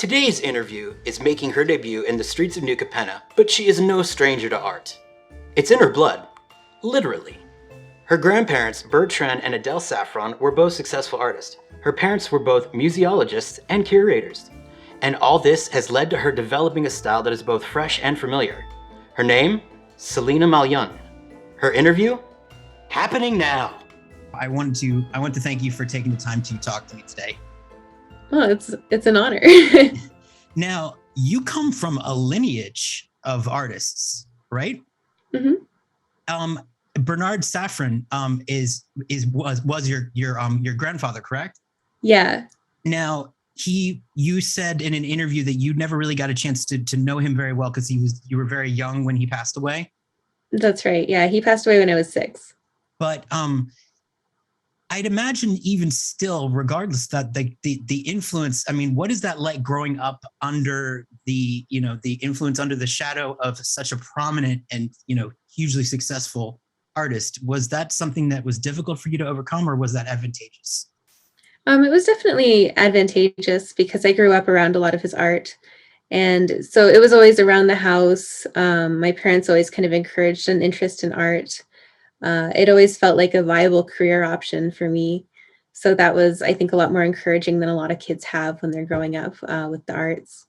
Today's interview is making her debut in the streets of New Capenna, but she is no stranger to art. It's in her blood, literally. Her grandparents, Bertrand and Adele Saffron, were both successful artists. Her parents were both museologists and curators. And all this has led to her developing a style that is both fresh and familiar. Her name? Serena Malyon. Her interview? Happening now. I want to thank you for taking the time to talk to me today. Oh, it's an honor. Now, you come from a lineage of artists, right? Mm-hmm. Bernard Saffron was your grandfather, correct? Yeah. Now, you said in an interview that you never really got a chance to know him very well because you were very young when he passed away. That's right. Yeah, he passed away when I was 6. But I'd imagine even still, regardless that the influence, I mean, what is that like growing up under the influence, under the shadow of such a prominent and, hugely successful artist? Was that something that was difficult for you to overcome, or was that advantageous? It was definitely advantageous because I grew up around a lot of his art. And so it was always around the house. My parents always kind of encouraged an interest in art. It always felt like a viable career option for me. So that was, I think, a lot more encouraging than a lot of kids have when they're growing up with the arts.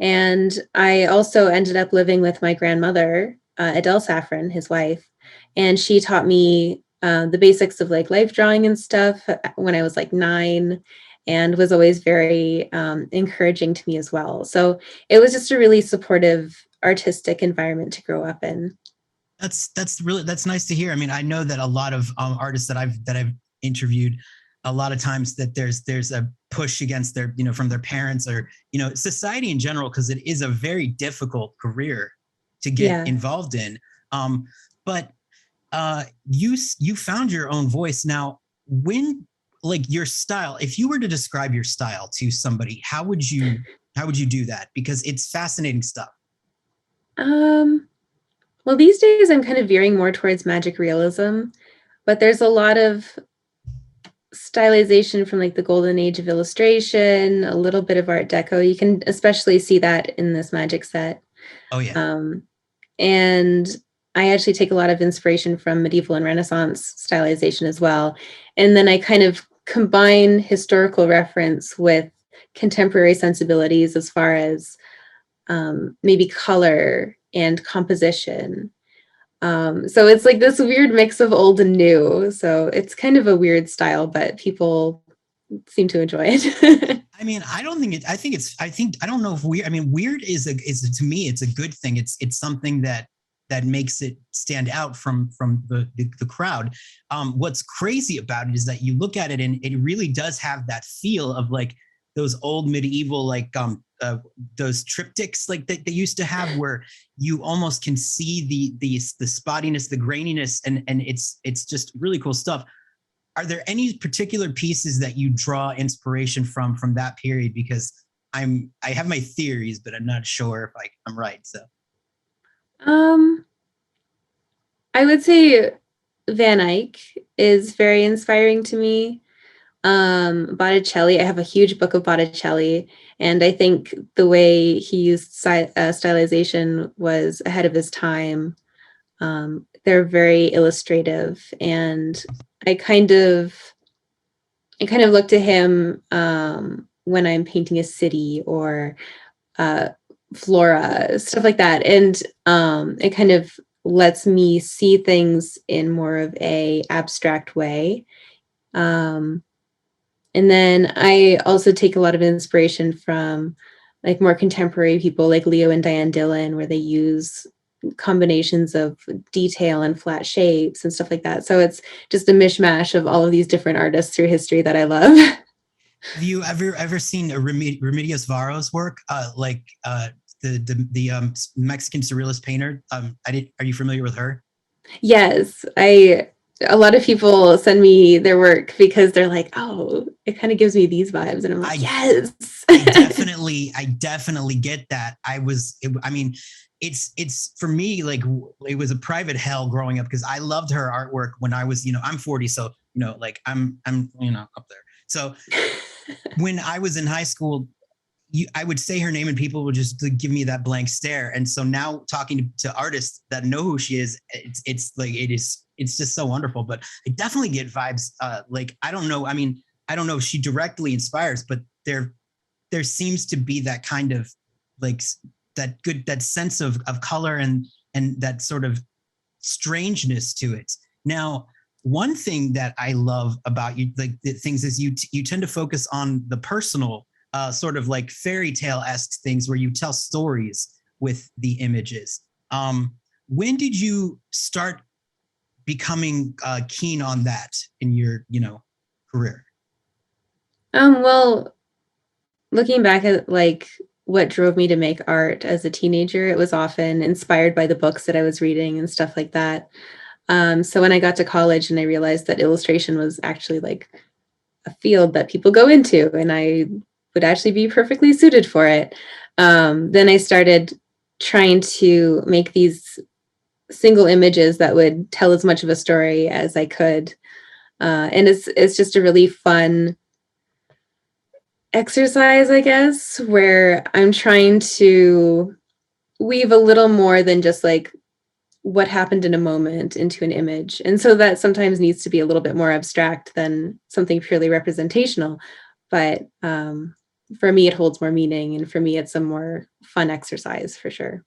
And I also ended up living with my grandmother, Adele Saffron, his wife, and she taught me the basics of like life drawing and stuff when I was like 9, and was always very encouraging to me as well. So it was just a really supportive artistic environment to grow up in. That's nice to hear. I mean, I know that a lot of artists that I've interviewed, a lot of times that there's a push against their, from their parents or, society in general, because it is a very difficult career to get involved in. But you found your own voice. Now, when, like, your style, if you were to describe your style to somebody, how would you do that? Because it's fascinating stuff. Well, these days I'm kind of veering more towards magic realism, but there's a lot of stylization from like the golden age of illustration, a little bit of Art Deco. You can especially see that in this magic set. Oh yeah. And I actually take a lot of inspiration from medieval and Renaissance stylization as well. And then I kind of combine historical reference with contemporary sensibilities as far as maybe color and composition. So it's like this weird mix of old and new. So it's kind of a weird style, but people seem to enjoy it. I mean, I don't know if weird. I mean, weird is to me, it's a good thing. It's something that makes it stand out from the crowd. What's crazy about it is that you look at it and it really does have that feel of like those old medieval, like those triptychs like that they used to have, where you almost can see the spottiness, the graininess, and it's just really cool stuff. Are there any particular pieces that you draw inspiration from that period? Because I have my theories, but I'm not sure if I'm right. So I would say Van Eyck is very inspiring to me. Botticelli, I have a huge book of Botticelli, and I think the way he used stylization was ahead of his time. They're very illustrative, and I kind of look to him when I'm painting a city or flora, stuff like that, and it kind of lets me see things in more of a abstract way. And then I also take a lot of inspiration from like more contemporary people like Leo and Diane Dillon, where they use combinations of detail and flat shapes and stuff like that. So it's just a mishmash of all of these different artists through history that I love. Have you ever seen Remedios Varo's work? The Mexican surrealist painter. Are you familiar with her? Yes, a lot of people send me their work because they're like, oh, it kind of gives me these vibes. And I'm like, yes. I definitely get that. I mean, it's for me, like, it was a private hell growing up because I loved her artwork when I was, I'm 40. So, like I'm up there. So when I was in high school, I would say her name and people would just give me that blank stare. And so now talking to artists that know who she is, it's like, it's just so wonderful. But I definitely get vibes. Like, I don't know. I mean, I don't know if she directly inspires, but there seems to be that kind of like that sense of color and that sort of strangeness to it. Now, one thing that I love about you, like the things, is you tend to focus on the personal, sort of like fairy tale-esque things where you tell stories with the images. When did you start becoming keen on that in your, career? Well, looking back at like what drove me to make art as a teenager, it was often inspired by the books that I was reading and stuff like that. So when I got to college and I realized that illustration was actually like a field that people go into, and I would actually be perfectly suited for it, then I started trying to make these single images that would tell as much of a story as I could. And it's just a really fun exercise, I guess, where I'm trying to weave a little more than just like what happened in a moment into an image. And so that sometimes needs to be a little bit more abstract than something purely representational. But for me, it holds more meaning. And for me, it's a more fun exercise for sure.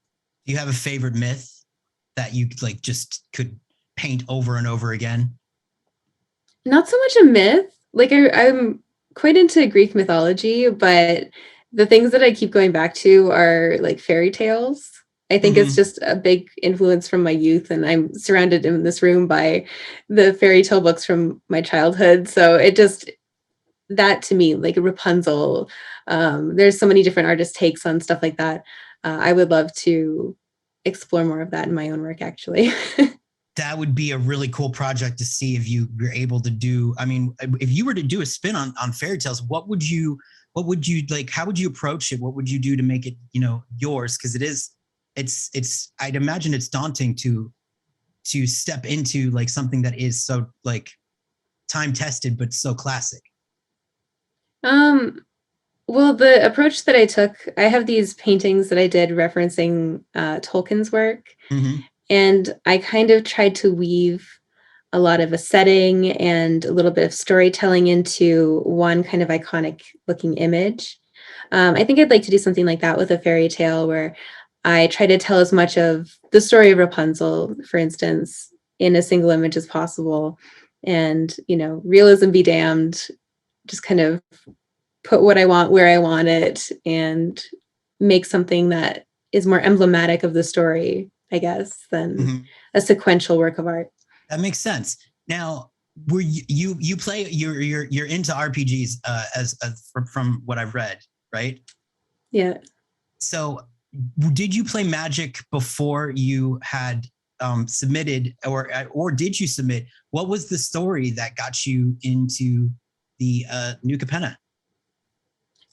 Do you have a favorite myth that you like just could paint over and over again? Not so much a myth. Like I'm quite into Greek mythology, but the things that I keep going back to are like fairy tales. I think it's Mm-hmm. just a big influence from my youth, and I'm surrounded in this room by the fairy tale books from my childhood. So it just, that to me, like Rapunzel, there's so many different artist takes on stuff like that. I would love to explore more of that in my own work, actually. That would be a really cool project to see if you were able to do. I mean, if you were to do a spin on fairy tales, what would you like? How would you approach it? What would you do to make it, yours? Because it's. I'd imagine it's daunting to step into like something that is so like time tested but so classic. Um, well, the approach that I took, I have these paintings that I did referencing Tolkien's work, Mm-hmm. and I kind of tried to weave a lot of a setting and a little bit of storytelling into one kind of iconic looking image. I think I'd like to do something like that with a fairy tale where I try to tell as much of the story of Rapunzel, for instance, in a single image as possible. And, realism be damned, just kind of put what I want where I want it and make something that is more emblematic of the story, I guess, than Mm-hmm. a sequential work of art. That makes sense. Now, were you play you're into RPGs, as from what I've read, right? Yeah. So, did you play Magic before you had submitted, or did you submit? What was the story that got you into the New Capenna?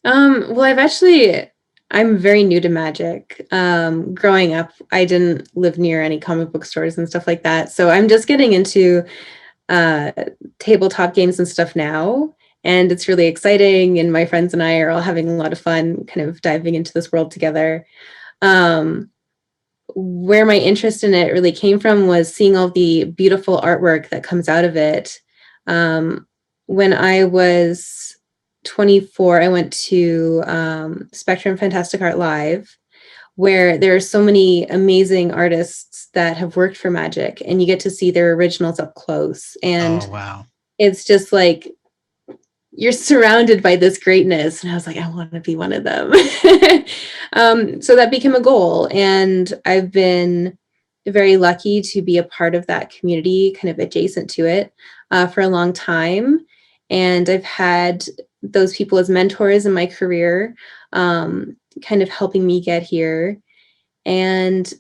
Well, I'm very new to Magic. Growing up, I didn't live near any comic book stores and stuff like that. So I'm just getting into uh, tabletop games and stuff now. And it's really exciting. And my friends and I are all having a lot of fun kind of diving into this world together. Um, where my interest in it really came from was seeing all the beautiful artwork that comes out of it. When I was 24, I went to Spectrum Fantastic Art Live, where there are so many amazing artists that have worked for Magic, and you get to see their originals up close. Oh And wow! it's just like you're surrounded by this greatness. And I was like, I want to be one of them. So that became a goal. And I've been very lucky to be a part of that community, kind of adjacent to it, for a long time. And I've had those people as mentors in my career, kind of helping me get here. And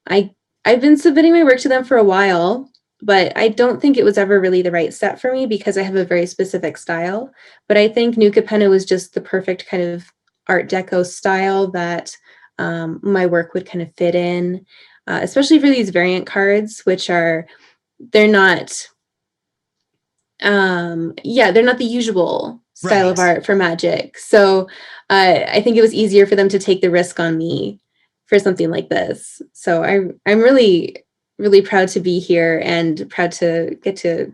I I've been submitting my work to them for a while, but I don't think it was ever really the right step for me because I have a very specific style. But I think New Capenna was just the perfect kind of Art Deco style that my work would kind of fit in, especially for these variant cards, which they're not, they're not the usual style of Right. art for magic. So I think it was easier for them to take the risk on me for something like this. So I'm really, really proud to be here and proud to get to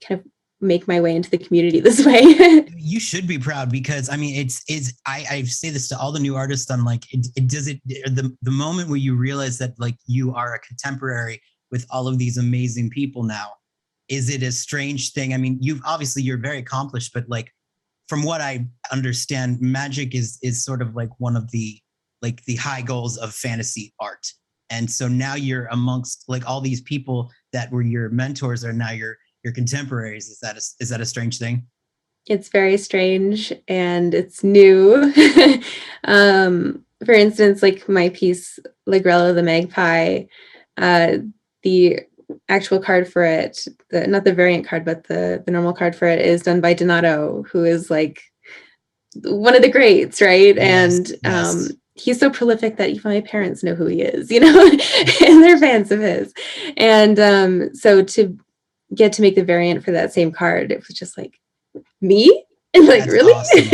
kind of make my way into the community this way. You should be proud because I mean I say this to all the new artists. I'm like the moment where you realize that like you are a contemporary with all of these amazing people now, is it a strange thing? I mean, you're very accomplished, but like from what I understand, magic is sort of like one of the high goals of fantasy art. And so now you're amongst like all these people that were your mentors are now your contemporaries. Is that a strange thing? It's very strange and it's new. For instance, like my piece, Ligrella the Magpie, the actual card for it, not the variant card, but the normal card for it is done by Donato, who is like one of the greats, right? Yes, And yes. he's so prolific that even my parents know who he is, you know, and they're fans of his. And so to get to make the variant for that same card, it was just like, me? And like, That's really? awesome.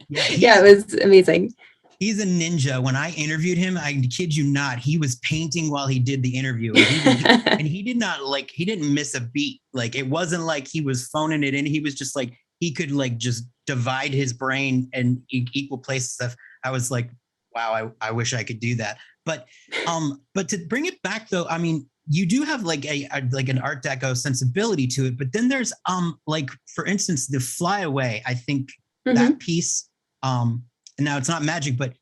Yeah, Yeah, it was amazing. he's a ninja. When I interviewed him, I kid you not, he was painting while he did the interview. And he did not like, he didn't miss a beat. Like, it wasn't like he was phoning it in. He was just like, he could like just divide his brain and equal place stuff. I was like, wow, I wish I could do that. But to bring it back though, I mean, you do have like like an Art Deco sensibility to it, but then there's like for instance the Flyaway. I think that Mhm. piece, and now it's not magic, but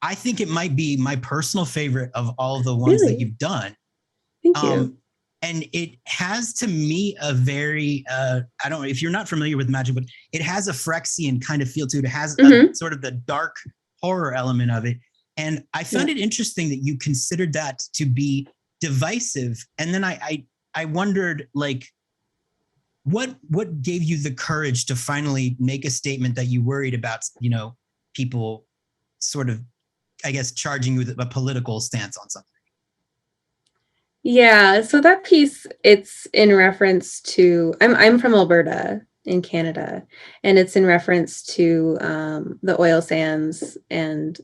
I think it might be my personal favorite of all the ones that Really? you've done. Thank you. Um, and it has to me a very I don't know if you're not familiar with magic, but it has a Phyrexian kind of feel to it. It has a Mhm. sort of the dark horror element of it. And I Yeah. found it interesting that you considered that to be divisive. And then I wondered like what gave you the courage to finally make a statement that you worried about, you know, people sort of, I guess, charging you with a political stance on something. Yeah, so that piece, it's in reference to I'm from Alberta in Canada, and it's in reference to the oil sands, and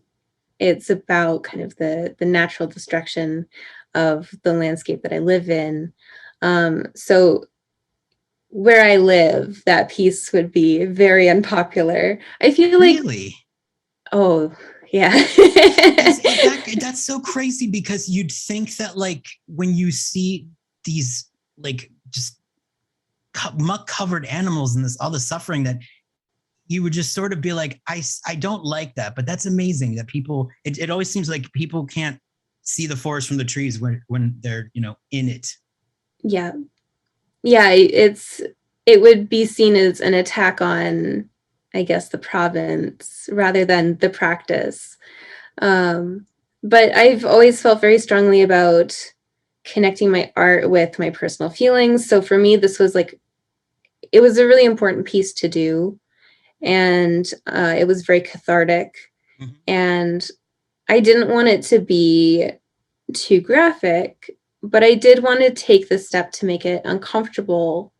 it's about kind of the natural destruction of the landscape that I live in. So where I live, that piece would be very unpopular. I feel like, Really? oh, yeah. Is that that's so crazy because you'd think that like when you see these like just muck covered animals and this all the suffering that you would just sort of be like I don't like that, but that's amazing that people it always seems like people can't see the forest from the trees when they're, you know, in it. Yeah. Yeah, it would be seen as an attack on, I guess, the province rather than the practice. Um, but I've always felt very strongly about connecting my art with my personal feelings. So for me, this was like, it was a really important piece to do. And it was very cathartic. Mhm. And I didn't want it to be too graphic, but I did want to take the step to make it uncomfortable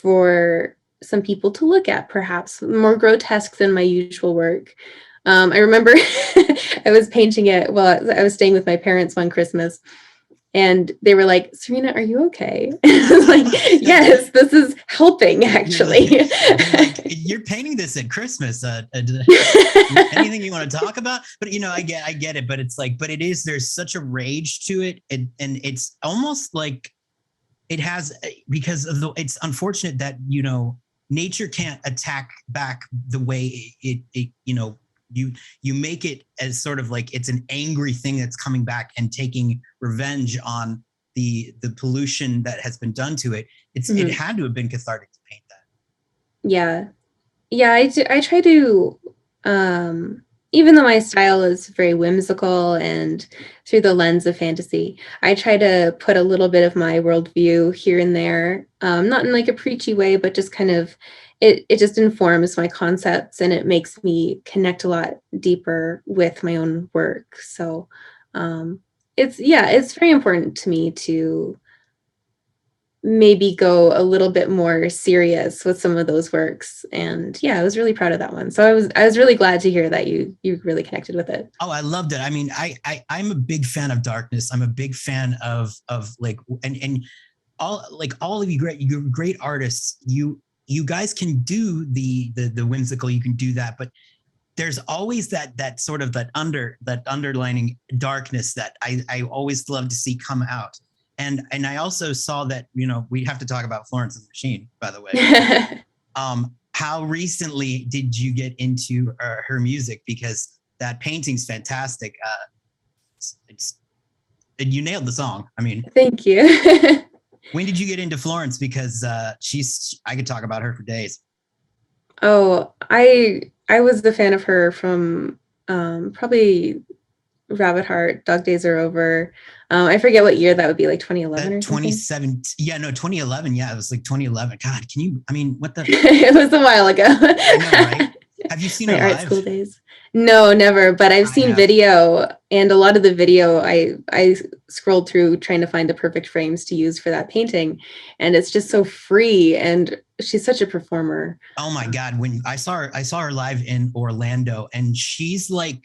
for some people to look at, perhaps more grotesque than my usual work. I remember I was painting it while I was staying with my parents one Christmas, and they were like, "Serena, are you okay?" I was like, "Yes, this is helping, You're like, actually." they're like, you're painting this at Christmas. Anything you want to talk about? But you know, I get it. But it's like, but it is. There's such a rage to it, and it's almost like it has because of the. It's unfortunate that, you know, nature can't attack back the way it you know, you make it as sort of like it's an angry thing that's coming back and taking revenge on the pollution that has been done to it. It Mhm. had to have been cathartic to paint that. Yeah. Yeah, I try to, even though my style is very whimsical and through the lens of fantasy, I try to put a little bit of my worldview here and there, not in like a preachy way, but just kind of, it just informs my concepts and it makes me connect a lot deeper with my own work. So, yeah, it's very important to me to maybe go a little bit more serious with some of those works. And yeah, I was really proud of that one. So I was really glad to hear that you really connected with it. Oh, I loved it. I mean, I'm a big fan of darkness. I'm a big fan of like, and all of you're great artists. You guys can do the whimsical, you can do that, but there's always that sort of that underlining darkness that I always love to see come out. And I also saw that, you know, we have to talk about Florence and the Machine, by the way. How recently did you get into her music? Because that painting's fantastic. You nailed the song. I mean, Thank you. when did you get into Florence? Because I could talk about her for days. Oh, I was the fan of her from probably Rabbit Heart, Dog Days Are Over. I forget what year that would be, like 2011 or something. 2017. Yeah, no, 2011. Yeah, it was like 2011. God, I mean, what the? It was a while ago. I know, right? Have you seen her My live? art school days. No, never. But I've seen video, and a lot of the video I scrolled through trying to find the perfect frames to use for that painting, and it's just so free, and she's such a performer. Oh my God! When I saw her live in Orlando, and she's like,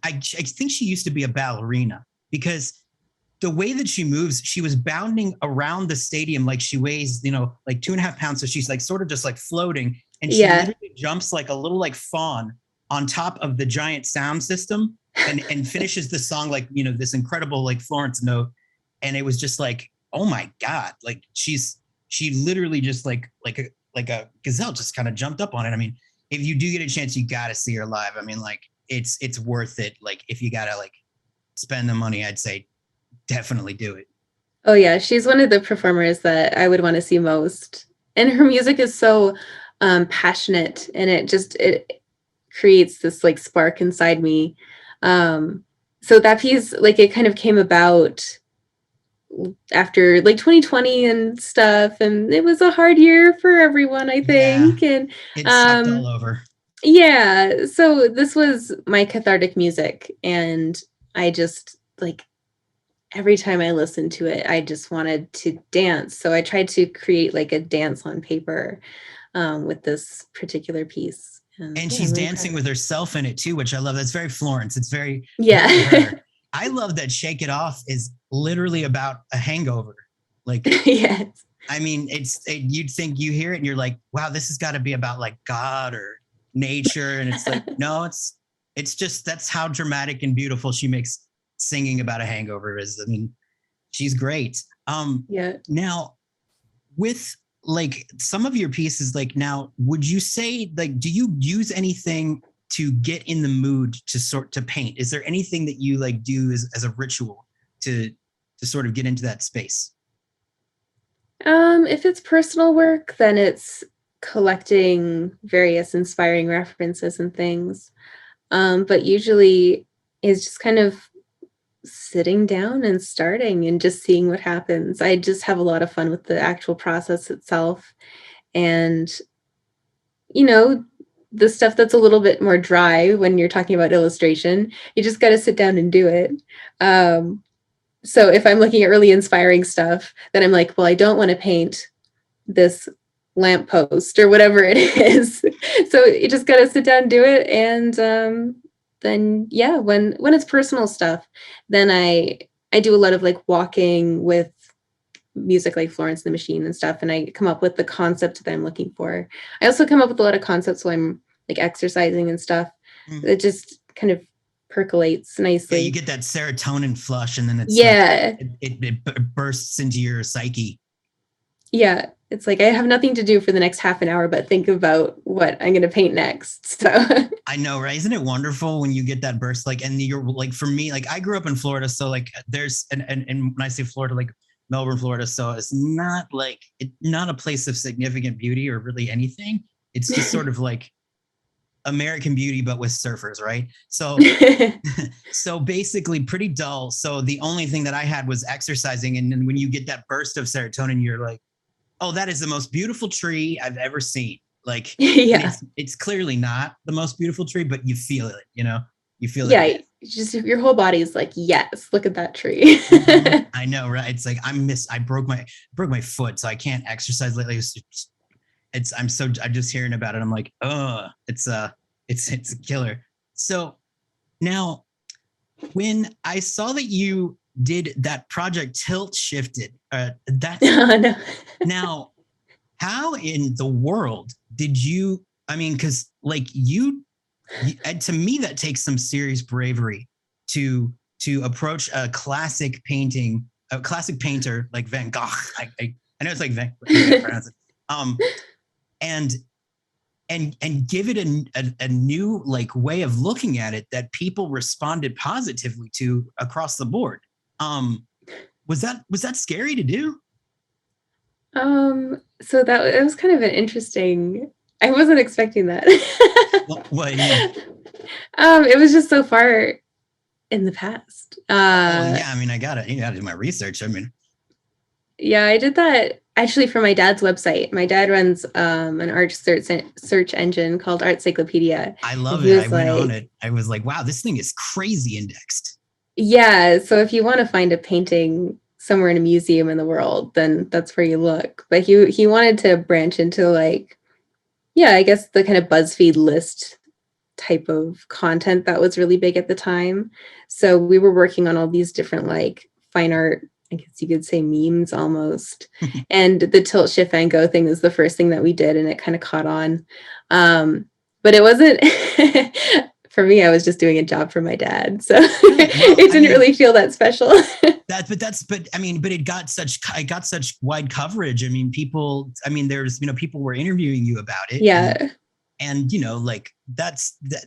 I think she used to be a ballerina, because the way that she moves, she was bounding around the stadium like she weighs, you know, like 2.5 pounds. So she's like sort of just like floating, and she literally jumps like a little like fawn on top of the giant sound system, and finishes the song like, you know, this incredible like Florence note. And it was just like, oh my God, like she literally just like a gazelle just kind of jumped up on it. I mean, if you do get a chance, you got to see her live. I mean, like it's worth it. Like if you got to like spend the money, I'd say definitely do it. Oh yeah, she's one of the performers that I would want to see most. And her music is so passionate, and it creates this like spark inside me. So that piece, like, it kind of came about after like 2020 and stuff, and it was a hard year for everyone, I think. Yeah, and it sucked all over. yeah, so this was my cathartic music, and I just like, every time I listened to it, I just wanted to dance. So I tried to create like a dance on paper with this particular piece. And yeah, she's really dancing with herself in it too, which I love. That's very Florence. It's very, very her. I love that Shake It Off is literally about a hangover. Like, yes. I mean, you'd think, you hear it and you're like, wow, this has got to be about like God or nature. And it's like, no, it's just, that's how dramatic and beautiful she makes singing about a hangover is. I mean, she's great. Yeah. Now, with like some of your pieces, like, now, would you say, like, do you use anything to get in the mood to paint? Is there anything that you like do as a ritual to sort of get into that space? If it's personal work, then it's collecting various inspiring references and things. But usually it's just kind of sitting down and starting and just seeing what happens. I just have a lot of fun with the actual process itself. And, you know, the stuff that's a little bit more dry when you're talking about illustration, you just got to sit down and do it. So if I'm looking at really inspiring stuff, then I'm like, well, I don't want to paint this lamppost or whatever it is. So you just got to sit down and do it. And then yeah, when it's personal stuff, then I do a lot of like walking with music like Florence and the Machine and stuff, and I come up with the concept that I'm looking for. I also come up with a lot of concepts while I'm like exercising and stuff. It just kind of percolates nicely. Yeah, you get that serotonin flush, and then it's like, it bursts into your psyche. Yeah, it's like I have nothing to do for the next half an hour but think about what I'm going to paint next. So I know, right? Isn't it wonderful when you get that burst? Like, and you're like, for me, like I grew up in Florida, so like there's and when I say Florida, like Melbourne, Florida, so it's not like not a place of significant beauty or really anything. It's just sort of like American Beauty, but with surfers, right? So, so basically pretty dull. So the only thing that I had was exercising. And then when you get that burst of serotonin, you're like, oh, that is the most beautiful tree I've ever seen. Like, yeah, it's clearly not the most beautiful tree, but you feel it, you know, you feel yeah, it. just your whole body is like, yes, look at that tree. I know, right? It's like I broke my foot, so I can't exercise lately. I'm just hearing about it. I'm like, oh, it's a killer. So now, when I saw that you did that project Tilt Shifted, that's No. now, how in the world did you? I mean, because like and to me, that takes some serious bravery to approach a classic painter like Van Gogh. I know it's like Van, I can't pronounce it. And give it a new like way of looking at it that people responded positively to across the board. Was that scary to do? So that it was kind of an interesting. I wasn't expecting that. What you mean? It was just so far in the past. Yeah, I mean, I gotta do my research. I mean, yeah, I did that actually for my dad's website. My dad runs an art search engine called Art Cyclopedia. I love it. I went on it. I was like, wow, this thing is crazy indexed. Yeah, so if you want to find a painting somewhere in a museum in the world, then that's where you look. But he wanted to branch into like, yeah, I guess the kind of BuzzFeed list type of content that was really big at the time. So we were working on all these different like fine art, I guess you could say memes almost. And the Tilt Shift Van Gogh thing was the first thing that we did, and it kind of caught on. But it wasn't for me, I was just doing a job for my dad. So it didn't really feel that special. But I mean, but it got such wide coverage. I mean, there's, people were interviewing you about it. Yeah. And like that.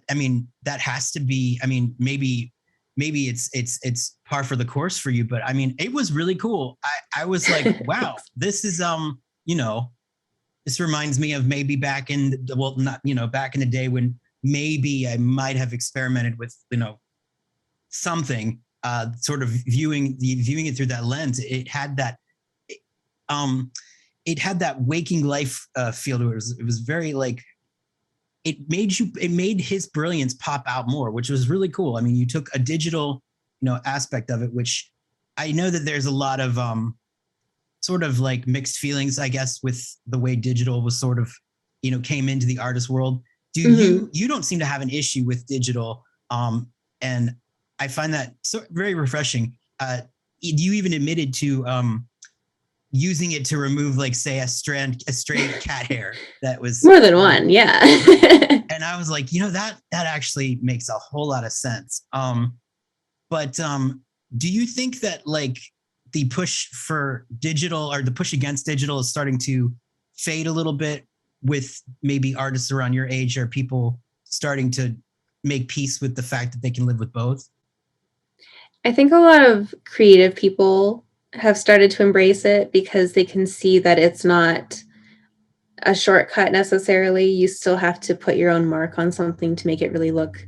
I mean, that has to be, I mean, maybe it's par for the course for you, but I mean, it was really cool. I was like, wow, this is, this reminds me of maybe back in the day when maybe I might have experimented with, something, sort of viewing it through that lens. It had that, waking life feel to it. It was very like, it made his brilliance pop out more, which was really cool. I mean, you took a digital, aspect of it, which I know that there's a lot of sort of like mixed feelings, I guess, with the way digital was sort of, came into the artist world. You don't seem to have an issue with digital. And I find that very refreshing. You even admitted to using it to remove, like, say, a stray cat hair that was more than one. Yeah. And I was like, that actually makes a whole lot of sense. But do you think that like the push for digital or the push against digital is starting to fade a little bit with maybe artists around your age? Or people starting to make peace with the fact that they can live with both? I think a lot of creative people have started to embrace it because they can see that it's not a shortcut necessarily. You still have to put your own mark on something to make it really look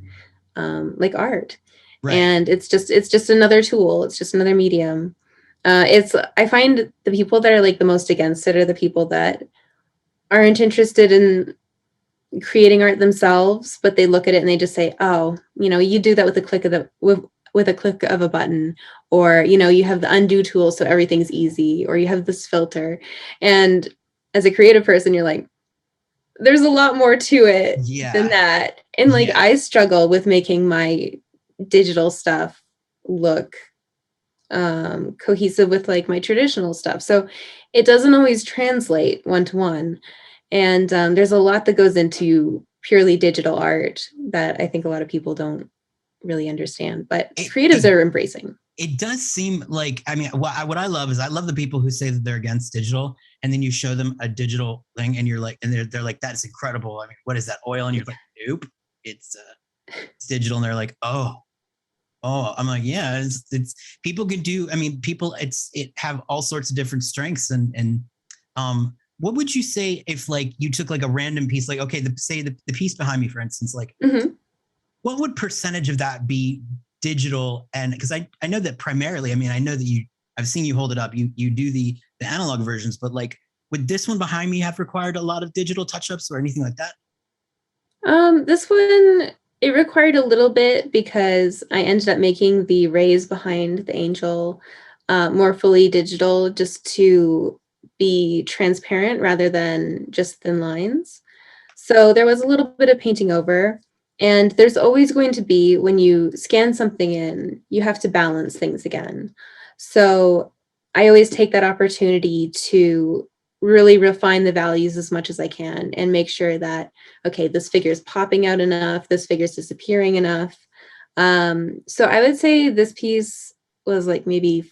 like art. Right. And it's just another tool. It's just another medium. I find the people that are like the most against it are the people that aren't interested in creating art themselves, but they look at it and they just say, oh, you do that with a click of with a click of a button, or, you have the undo tool, so everything's easy, or you have this filter. And as a creative person, you're like, there's a lot more to it than that. And like, I struggle with making my digital stuff look cohesive with like my traditional stuff. So it doesn't always translate one-to-one. And there's a lot that goes into purely digital art that I think a lot of people don't really understand, but creatives are embracing. It does seem like, I mean, what I love is I love the people who say that they're against digital, and then you show them a digital thing and you're like, and they're like, that's incredible. I mean, what is that, oil? And you're like, nope, it's digital. And they're like, oh, I'm like, yeah, it's people can do, I mean, people, it have all sorts of different strengths. And what would you say if like you took like a random piece, like, okay, the piece behind me, for instance, like, what would percentage of that be digital? And because I know that primarily, I mean, I know that I've seen you hold it up. You do the analog versions, but like, would this one behind me have required a lot of digital touch-ups or anything like that? This one, It required a little bit because I ended up making the rays behind the angel more fully digital, just to be transparent rather than just thin lines. So there was a little bit of painting over. And there's always going to be, when you scan something in, you have to balance things again. So I always take that opportunity to really refine the values as much as I can and make sure that, okay, this figure is popping out enough, this figure is disappearing enough. So I would say this piece was like maybe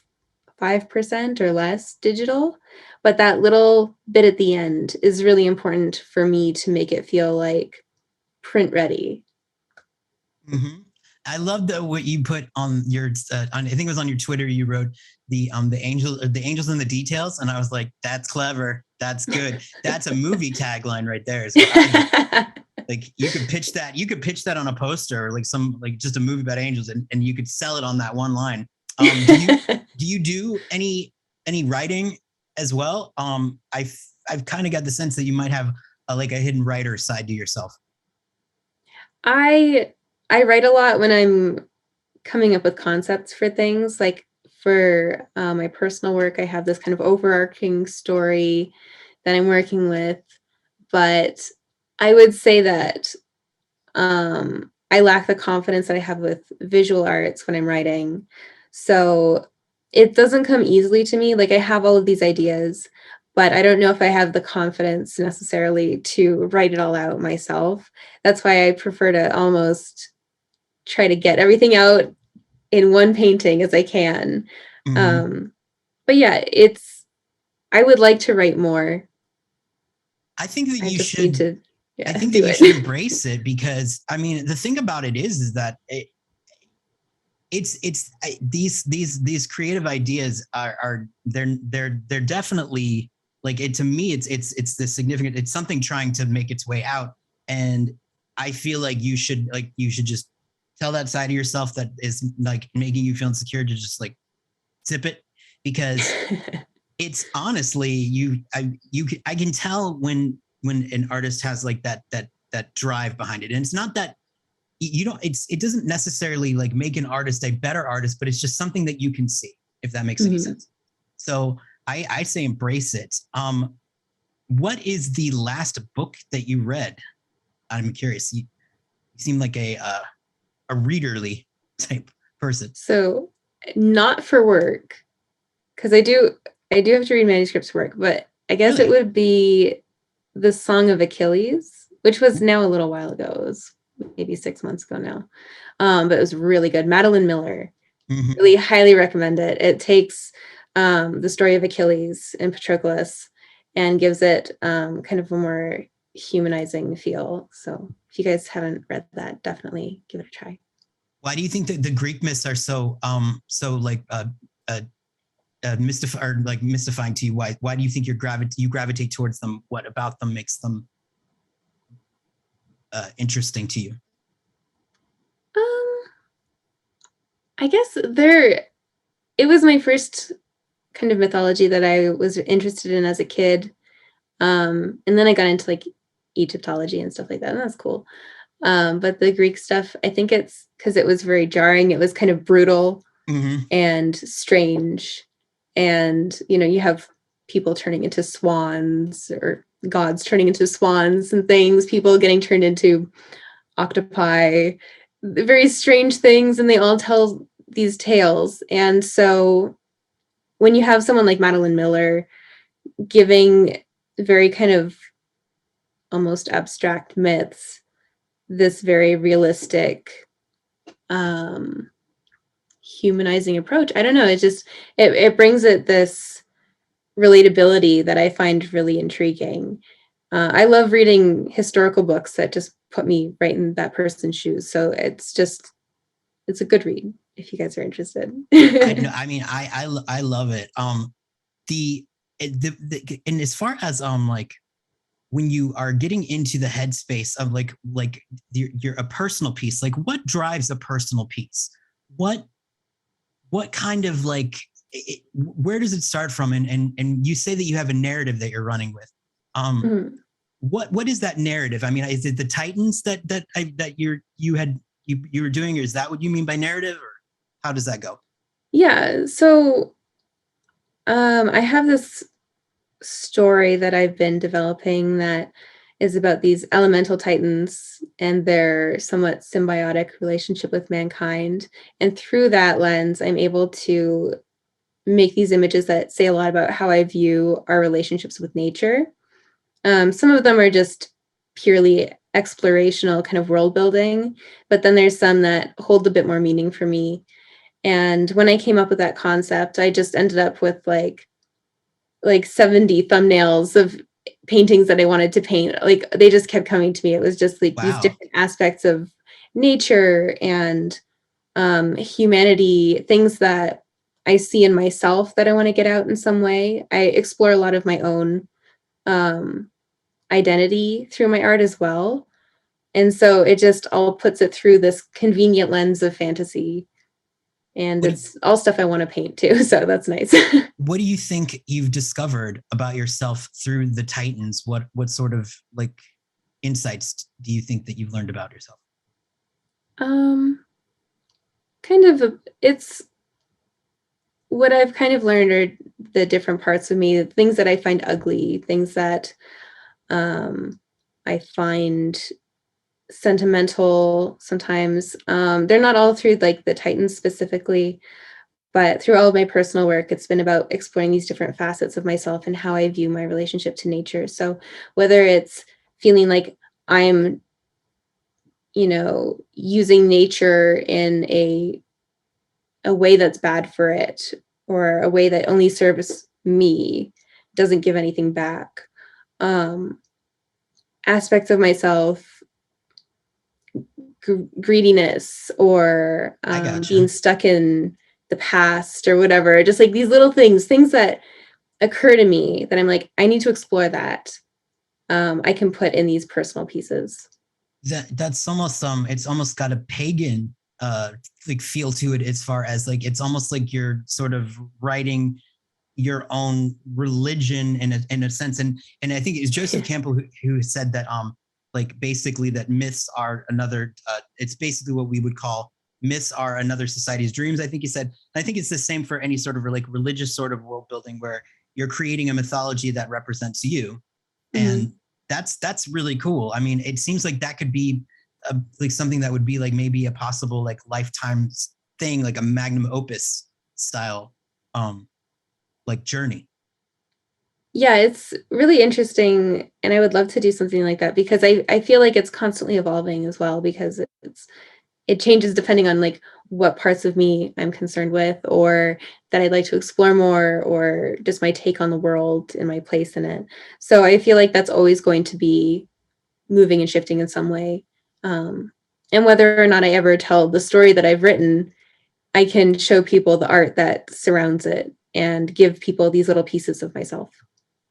5% or less digital, but that little bit at the end is really important for me to make it feel like print ready. Mm-hmm. I love that what you put on your, I think it was on your Twitter. You wrote the angels in the details, and I was like, that's clever. That's good. That's a movie tagline right there. Is what like you could pitch that. You could pitch that on a poster, or like just a movie about angels, and you could sell it on that one line. Do you do any writing as well? I've kind of got the sense that you might have like a hidden writer side to yourself. I I write a lot when I'm coming up with concepts for things. Like for my personal work, I have this kind of overarching story that I'm working with, but I would say that I lack the confidence that I have with visual arts when I'm writing. So it doesn't come easily to me. Like I have all of these ideas, but I don't know if I have the confidence necessarily to write it all out myself. That's why I prefer to almost try to get everything out in one painting as I can. Mm-hmm. But yeah, I would like to write more. I think that I you just need should. to, I yeah, think that do you should it. embrace it, because I mean the thing about it is that these creative ideas are they're definitely like it. To me, it's the significant. It's something trying to make its way out, and I feel like you should just tell that side of yourself that is like making you feel insecure to just like zip it, because it's honestly I can tell when an artist has like that drive behind it, and it's not that you don't it doesn't necessarily like make an artist a better artist, but it's just something that you can see, if that makes any Mhm. sense. So I say embrace it. What is the last book that you read? I'm curious. You seem like a readerly type person. So not for work, because I do have to read manuscripts for work, but I guess it Really? would be the Song of Achilles, which was now a little while ago. It was maybe 6 months ago now. But it was really good. Madeline Miller. Mm-hmm. Really highly recommend it. It takes the story of Achilles and Patroclus and gives it kind of a more humanizing feel. So if you guys haven't read that, definitely give it a try. Why do you think that the Greek myths are so like uh, mystifying to you? Why do you think you gravitate towards them? What about them makes them interesting to you? Um, I guess it was my first kind of mythology that I was interested in as a kid. And then I got into like Egyptology and stuff like that. And that's cool. But the Greek stuff, I think it's because it was very jarring. It was kind of brutal Mm-hmm. and strange. And, you have people turning into swans, or gods turning into swans and things, people getting turned into octopi, very strange things. And they all tell these tales. And so when you have someone like Madeline Miller giving very kind of almost abstract myths this very realistic, um, humanizing approach. I don't know. It brings it this relatability that I find really intriguing. I love reading historical books that just put me right in that person's shoes. So it's a good read if you guys are interested. I know. I mean, I love it. The, and as far as like when you are getting into the headspace of like you're a personal piece, like what drives a personal piece? What kind of like where does it start from? And you say that you have a narrative that you're running with. Mhm. what is that narrative? I mean, is it the Titans that you were doing, or is that what you mean by narrative, or how does that go? Yeah. So I have this story that I've been developing that is about these elemental titans and their somewhat symbiotic relationship with mankind. And through that lens, I'm able to make these images that say a lot about how I view our relationships with nature. Some of them are just purely explorational kind of world building, but then there's some that hold a bit more meaning for me. And when I came up with that concept, I just ended up with like 70 thumbnails of paintings that I wanted to paint. Like they just kept coming to me. It was just like these Wow. different aspects of nature and humanity, things that I see in myself that I want to get out in some way. I explore a lot of my own um, identity through my art as well. And so it just all puts it through this convenient lens of fantasy. And What it's all stuff I want to paint too. So that's nice. what do you think you've discovered about yourself through the Titans? What sort of like insights do you think that you've learned about yourself? um, kind of, it's what I've kind of learned are the different parts of me, things that I find ugly, things that I find sentimental sometimes. They're not all through like the Titans specifically, but through all of my personal work, it's been about exploring these different facets of myself and how I view my relationship to nature. So whether it's feeling like I'm, using nature in a way that's bad for it, or a way that only serves me, doesn't give anything back. Um, Aspects of myself, greediness, or I being gotcha. stuck in the past or whatever, just like these little things that occur to me that I'm like, I need to explore that. I can put in these personal pieces. That's almost it's almost got a pagan like feel to it, as far as like it's almost like you're sort of writing your own religion in a sense. And I think it's Joseph Campbell who said that like basically that myths are another it's basically what we would call myths are another society's dreams, I think he said. I think it's the same for any sort of like religious sort of world building, where you're creating a mythology that represents you. Mhm. And that's really cool. I mean, it seems like that could be like something that would be like maybe a possible like lifetime thing, like a magnum opus style like journey. Yeah, it's really interesting, and I would love to do something like that because I feel like it's constantly evolving as well because it changes depending on like what parts of me I'm concerned with, or that I'd like to explore more, or just my take on the world and my place in it. So I feel like that's always going to be moving and shifting in some way. Um, and whether or not I ever tell the story that I've written, I can show people the art that surrounds it and give people these little pieces of myself.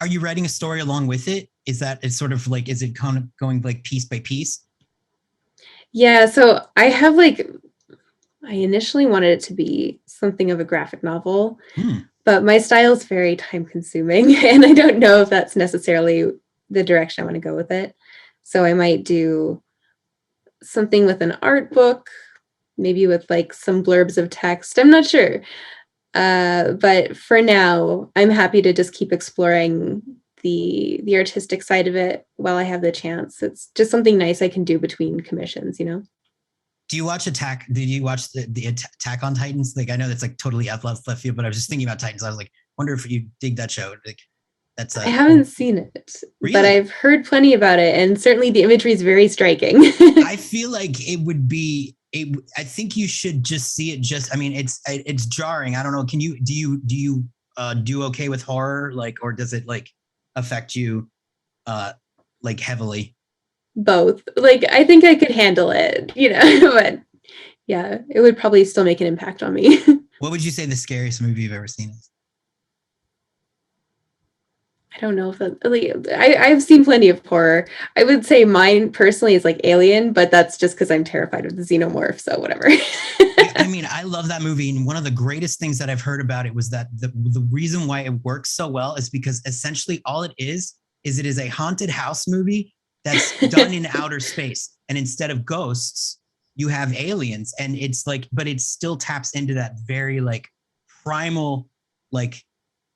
Are you writing a story along with it? Is that it's sort of like, is it kind of going like piece by piece? Yeah, so I initially wanted it to be something of a graphic novel, Hmm. but my style is very time consuming and I don't know if that's necessarily the direction I want to go with it. So I might do something with an art book, maybe with like some blurbs of text. I'm not sure. But for now, I'm happy to just keep exploring the artistic side of it while I have the chance. It's just something nice I can do between commissions. Do you watch Attack? Did you watch the Attack on Titans? Like, I know that's like totally out left field, but I was just thinking about Titans. I was like, wonder if you dig that show. Like, that's I a haven't seen it, but really. I've heard plenty about it, and certainly the imagery is very striking. I feel like it would be. I think you should just see it. Just, I mean, it's jarring. I don't know. Can you do okay with horror, like, or does it like affect you uh like heavily? Both. Like, I think I could handle it, but yeah, it would probably still make an impact on me. What would you say the scariest movie you've ever seen is? I don't know if that like I've seen plenty of horror. I would say mine personally is like Alien, but that's just because I'm terrified of the xenomorph, so whatever. I mean, I love that movie, and one of the greatest things that I've heard about it was that the reason why it works so well is because essentially all it is is it is a haunted house movie that's done in outer space. And instead of ghosts, you have aliens. And it's like, but it still taps into that very like primal, like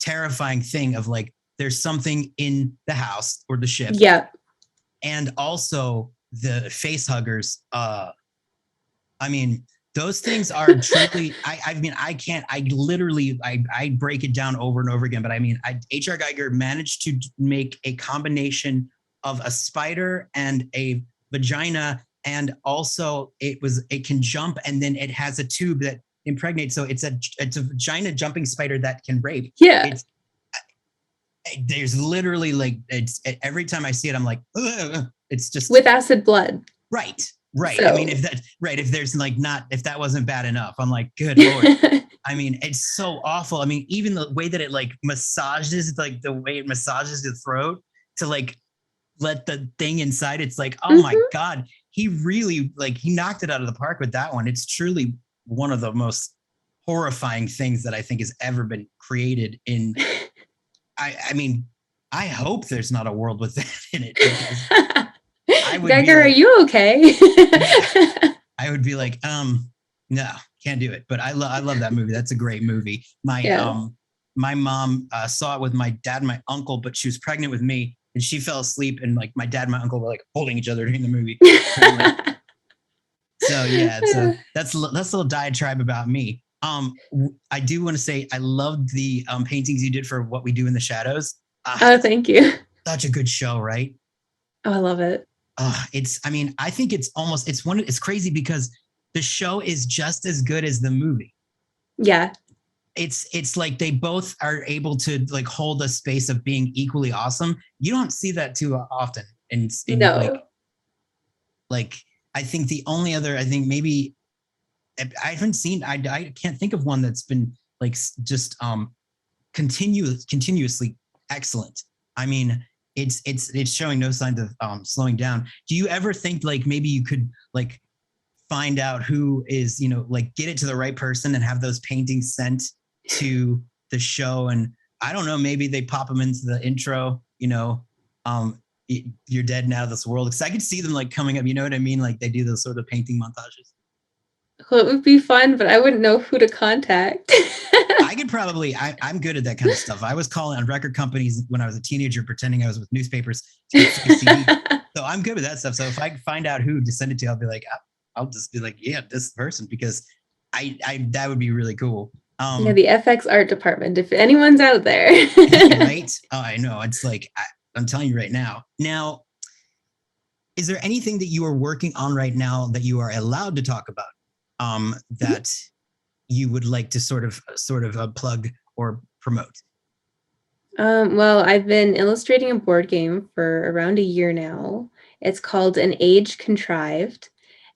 terrifying thing of like, there's something in the house or the ship. Yeah. And also the face huggers. I mean, those things are truly, I mean, I break it down over and over again, but I mean, H.R. Geiger managed to make a combination of a spider and a vagina. And also it can jump, and then it has a tube that impregnates. So it's a vagina jumping spider that can rape. Yeah. There's literally like, every time I see it, I'm like, ugh. It's just with acid blood. Right. So. I mean, if there's like if that wasn't bad enough, I'm like, good Lord. I mean, it's so awful. I mean, even the way that it like massages, like the way it massages the throat to like let the thing inside, it's like, oh my God, he really he knocked it out of the park with that one. It's truly one of the most horrifying things that I think has ever been created in, I mean, I hope there's not a world with that in it. Geiger, are you okay? I would be like, no, can't do it. But I love that movie. That's a great movie. My mom saw it with my dad and my uncle, but she was pregnant with me, and she fell asleep, and like my dad and my uncle were like holding each other during the movie. So yeah, so that's a little diatribe about me. I do want to say I loved the paintings you did for What We Do in the Shadows. Oh, thank you. Such a good show, right? Oh, I love it. I think it's crazy because the show is just as good as the movie. Yeah. It's like they both are able to like hold a space of being equally awesome. You don't see that too often. No. Like I think the only other, I think maybe I haven't seen, I can't think of one that's been like just continuously excellent. I mean, it's showing no signs of slowing down. Do you ever think like maybe you could like find out who is, like get it to the right person and have those paintings sent to the show? And I don't know, maybe they pop them into the intro, you're dead now, this world. Because I could see them like coming up, you know what I mean? Like they do those sort of painting montages. Well, it would be fun, but I wouldn't know who to contact. I could probably, I'm good at that kind of stuff. I was calling on record companies when I was a teenager, pretending I was with newspapers to get CDs. So I'm good with that stuff. So if I find out who to send it to, I'll be like, I'll just be like, yeah, this person, because I that would be really cool. Yeah, the FX art department, if anyone's out there. Right? Oh, I know. It's like, I'm telling you right now. Now, is there anything that you are working on right now that you are allowed to talk about that you would like to sort of plug or promote? Well, I've been illustrating a board game for around a year now. It's called An Age Contrived,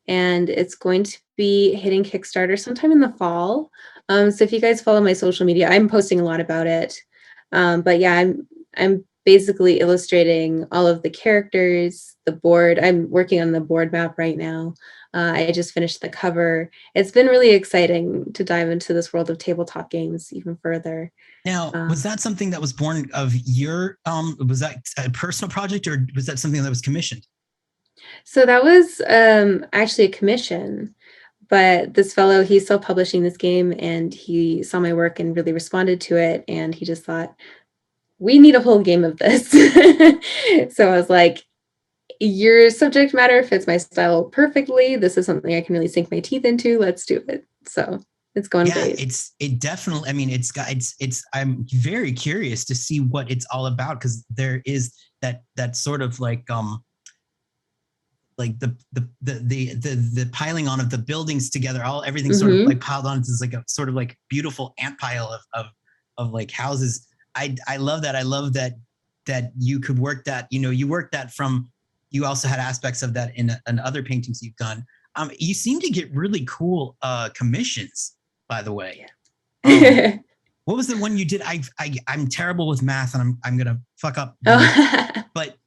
and it's going to be hitting Kickstarter sometime in the fall. So if you guys follow my social media, I'm posting a lot about it. But yeah, I'm basically illustrating all of the characters, the board. I'm working on the board map right now. I just finished the cover. It's been really exciting to dive into this world of tabletop games even further. Now, was that something that was born of your, was that a personal project, or was that something that was commissioned? So that was actually a commission, but this fellow, he's still publishing this game, and he saw my work and really responded to it. And he just thought, we need a whole game of this. So I was like, your subject matter fits my style perfectly. This is something I can really sink my teeth into. Let's do it. So it's going great. It definitely, I mean, I'm very curious to see what it's all about, because there is that sort of like the piling on of the buildings together, everything sort of like piled on. It's like a sort of like beautiful ant pile of like houses. I love that. I love that you could work that, you worked that from, you also had aspects of that in other paintings you've done. You seem to get really cool commissions, by the way. What was the one you did? I'm terrible with math, and I'm gonna fuck up. But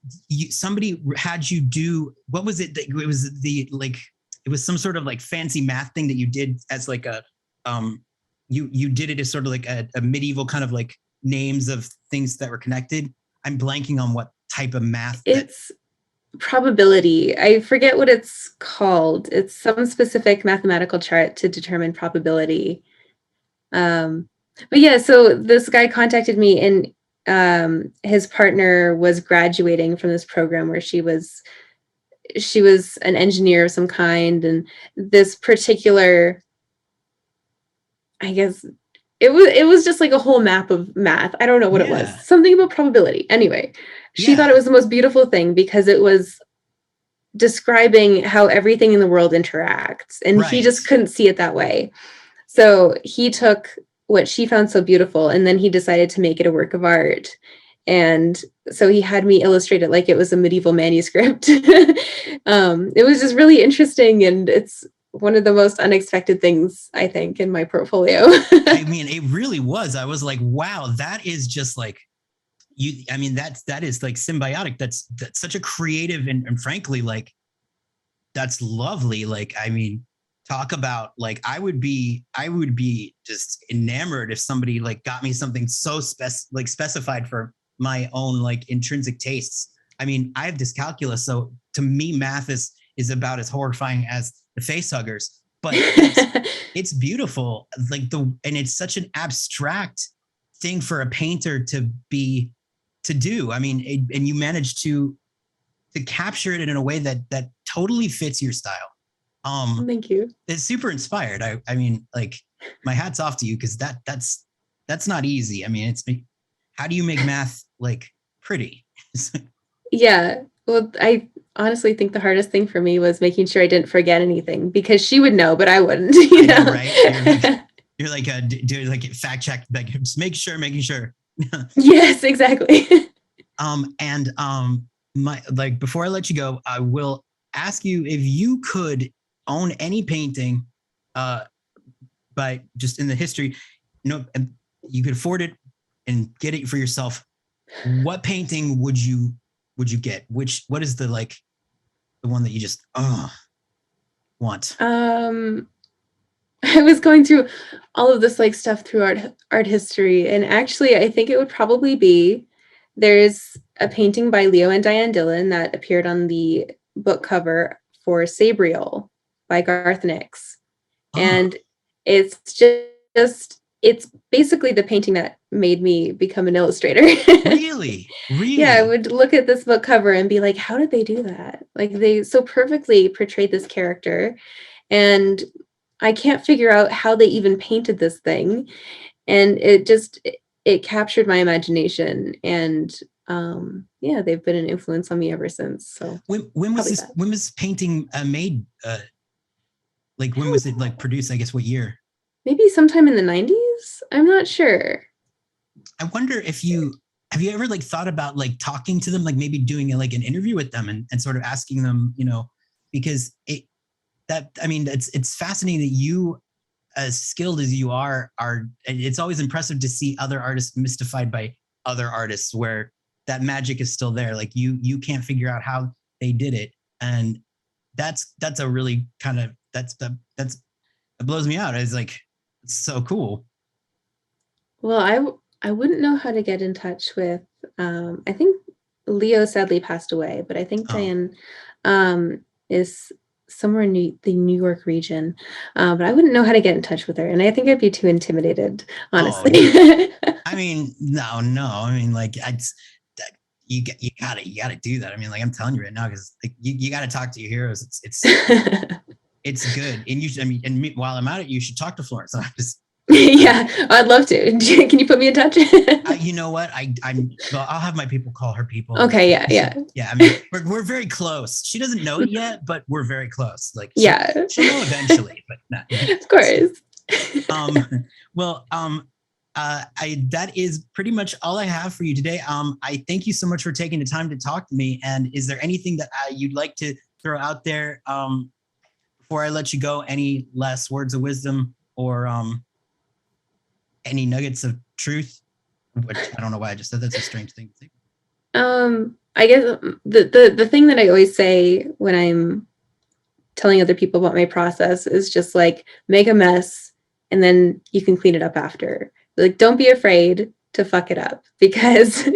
somebody had you do, what was it? It was it was some sort of like fancy math thing that you did as like a you did it as sort of like a medieval kind of like names of things that were connected. I'm blanking on what type of math? It's probability. I forget what it's called. It's some specific mathematical chart to determine probability. But yeah, so this guy contacted me, and his partner was graduating from this program where she was an engineer of some kind, and this particular, I guess it was just like a whole map of math. I don't know what it was. Something about probability. Anyway, she thought it was the most beautiful thing because it was describing how everything in the world interacts, and he just couldn't see it that way. So he took what she found so beautiful, and then he decided to make it a work of art. And so he had me illustrate it like it was a medieval manuscript. It was just really interesting, and it's one of the most unexpected things, I think, in my portfolio. I mean, it really was. I was like, wow, that is just like, I mean, that is like symbiotic. That's such a creative and frankly, like, that's lovely. Like, I mean, talk about like, I would be just enamored if somebody like got me something so specified for my own like intrinsic tastes. I mean, I have dyscalculia, so to me, math is about as horrifying as the face huggers, but it's beautiful. Like and it's such an abstract thing for a painter to do. I mean, and you managed to capture it in a way that totally fits your style. Thank you. It's super inspired. I mean, like, my hat's off to you, because that's not easy. I mean, how do you make math like pretty? Yeah. Well, I honestly think the hardest thing for me was making sure I didn't forget anything, because she would know, but I wouldn't. You know? Right? You're like do like fact check, like just making sure. Yes, exactly. My like, before I let you go, I will ask you if you could own any painting, by just in the history, and you could afford it and get it for yourself. What painting would you get? What is the one that you just want? I was going through all of this like stuff through art history, and actually I think it would probably be, there's a painting by Leo and Diane Dillon that appeared on the book cover for Sabriel by Garth Nix. And it's it's basically the painting that made me become an illustrator. Really? Yeah, I would look at this book cover and be like, how did they do that? Like, they so perfectly portrayed this character, and I can't figure out how they even painted this thing. And it captured my imagination, and yeah, they've been an influence on me ever since. So when was this painting made? Like, when was it like produced? I guess what year? Maybe sometime in the 90s. I'm not sure. I wonder if have you ever like thought about like talking to them, like maybe doing like an interview with them and sort of asking them, because it's fascinating that you, as skilled as you are, it's always impressive to see other artists mystified by other artists, where that magic is still there. Like, you can't figure out how they did it. And that's a really kind of, that blows me out. It's like, it's so cool. Well, I wouldn't know how to get in touch with, I think Leo sadly passed away, but I think Diane is somewhere in the New York region. But I wouldn't know how to get in touch with her. And I think I'd be too intimidated, honestly. I mean, no. I mean, like, you gotta do that. I mean, like, I'm telling you right now, because like, you gotta talk to your heroes. It's good. And while I'm at it, you should talk to Florence. Yeah, I'd love to. Can you put me in touch? You know what? I'll have my people call her people. Okay. Yeah. I mean, we're very close. She doesn't know it yet, but we're very close. Like, she'll know eventually, but not. Of course. That is pretty much all I have for you today. I thank you so much for taking the time to talk to me. And is there anything that you'd like to throw out there before I let you go? Any last words of wisdom, or any nuggets of truth? Which I don't know why I just said that's a strange thing to think. I guess the thing that I always say when I'm telling other people about my process is just like, make a mess and then you can clean it up after. Like, don't be afraid to fuck it up, because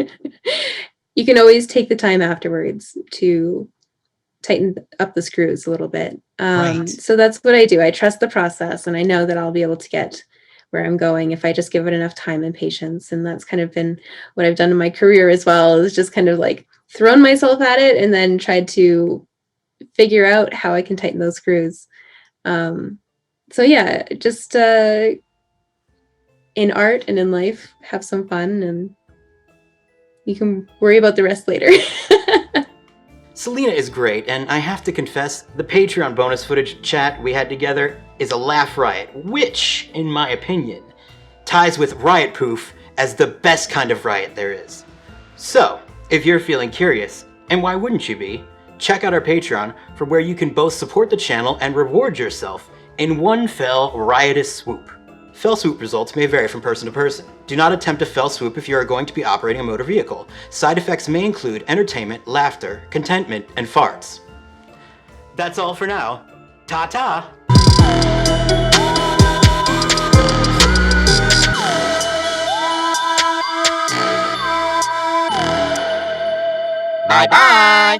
you can always take the time afterwards to tighten up the screws a little bit. Right. So that's what I do. I trust the process, and I know that I'll be able to get where I'm going if I just give it enough time and patience. And that's kind of been what I've done in my career as well, is just kind of like thrown myself at it and then tried to figure out how I can tighten those screws. So yeah, just in art and in life, have some fun, and you can worry about the rest later. Selena is great, and I have to confess, the Patreon bonus footage chat we had together is a laugh riot, which, in my opinion, ties with Riot Poof as the best kind of riot there is. So, if you're feeling curious, and why wouldn't you be, check out our Patreon for where you can both support the channel and reward yourself in one fell riotous swoop. Fell swoop results may vary from person to person. Do not attempt a fell swoop if you are going to be operating a motor vehicle. Side effects may include entertainment, laughter, contentment, and farts. That's all for now. Ta-ta! Bye-bye!